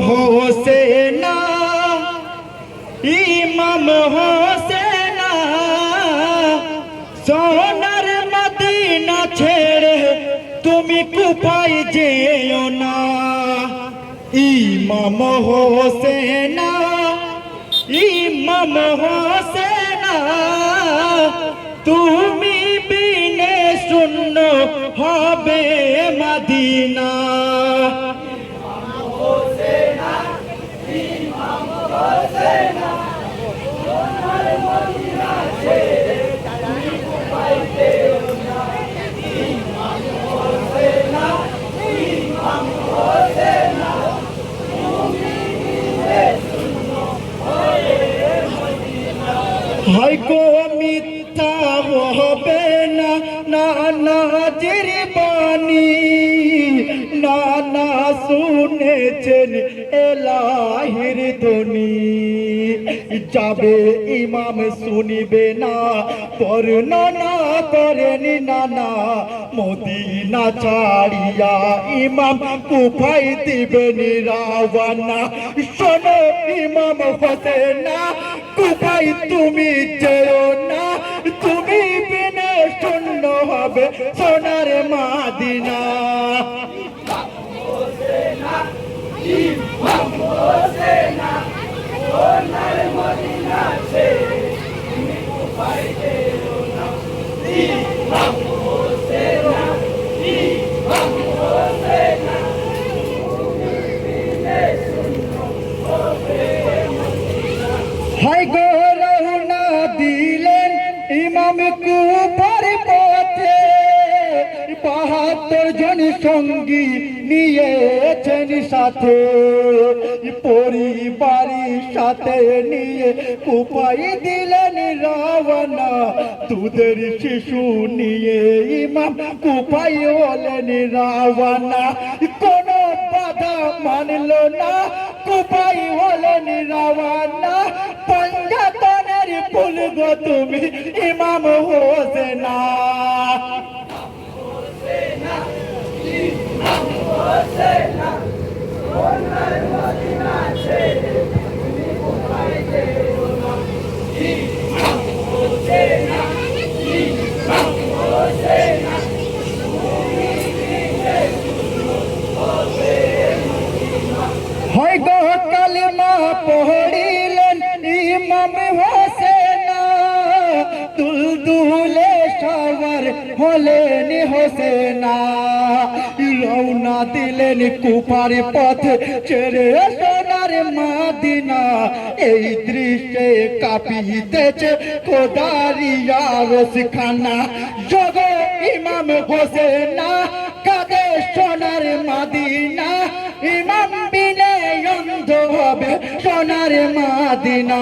হোসেনা ইমাম হোসেনা সোনার মদিনা ছেড়ে তুমি কুফায় যেও না। ইমাম হোসেনা ইমাম হোসেনা তুমি বিনে শূন্য হবে মদিনা। হাই গো মিথ্যা হবে না না নাজির বাণী না না শুনেছেন এলাহির ধ্বনি। যাবে ইমাম শুনিবে না বর্ণনা করেন নানা মদিনা ছাড়িয়া ইমাম কুফায় দিবেন রাওয়ানা। শোনো ইমাম হোসেনা কুফায় তুমি যেও না, তুমি বিনে শূন্য হবে সোনার মদিনা। হাই গো রওনা দিলেন ইমাম কুফার পথে, ৭২ জন সঙ্গী নিয়েছেন সাথে, পরিবারের সাথে নিয়ে কুফায় দিলেন রাওয়ানা। দুধের শিশু নিয়ে ইমাম কুফায় হলেন রাওয়ানা। কোন বাধা মানল না কুফায় হলেন রাওয়ানা। পঞ্জাতনের ফুল গো তুমি ইমাম হোসেনা। হয় গো কালেমা পড়িলেন ইমাম হোসেনা, দুলদুলে সওয়ার হলেন হোসেনা। রওনা দিলেন কুফার পথ ছেড়ে সোনার মদিনা। এই দৃশ্যে কাঁপিতেছে খোদারিয়া রসখানা। জগ ইমাম হোসেনা কাঁদে সোনার মদিনা। ইমাম বিনে অন্ধ হবে সোনার মদিনা।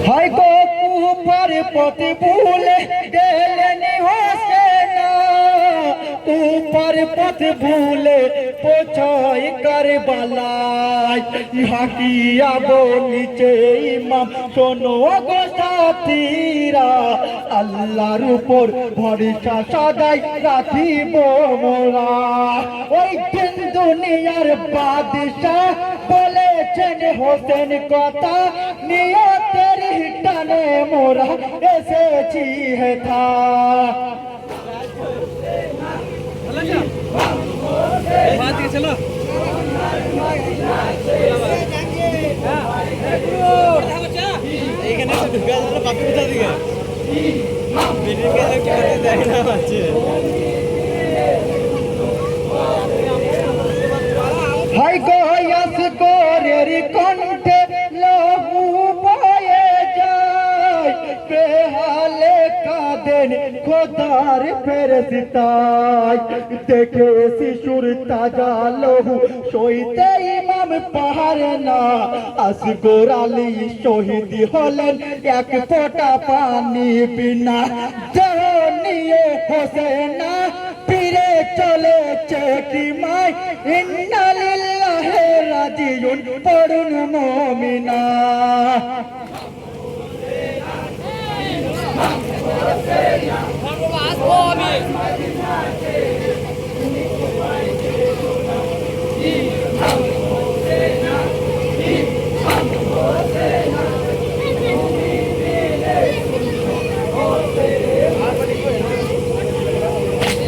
হাই গো কুফার পথে ভুলে গেলেন হোসেনা, কুফার পথ ভুলে পৌঁছায় কারবালায়। হাকিয়া বলিছে ইমাম শোনো গো সাথীরা, আল্লাহর উপর ভরসা সদাই রাখিব মোরা। ওই দিন দুনিয়ার বাদশাহ বলেছেন হোসেন কথা, নিয়তের টানে মোরা এসেছি হেথা। এইখানে ঢুকে বাপি কোথা দিকে দেখে না পাচ্ছে। হাই গো আসগরের কণ্ঠে লহু বয়ে যায়, বেহালে কাঁদেন খোদার ফেরেশতায়। দেখে শিশুর তাজা লহু সইতে ইমাম পাহাড়ে না। আসগর আলী শহীদ হলেন এক ফোঁটা পানি বিনা। দেহ নিয়ে হোসেনা চলেছে কি মাই ইন্না লিল্লাহি রাজিউন পড়ুন মুমিনা আসবো আমি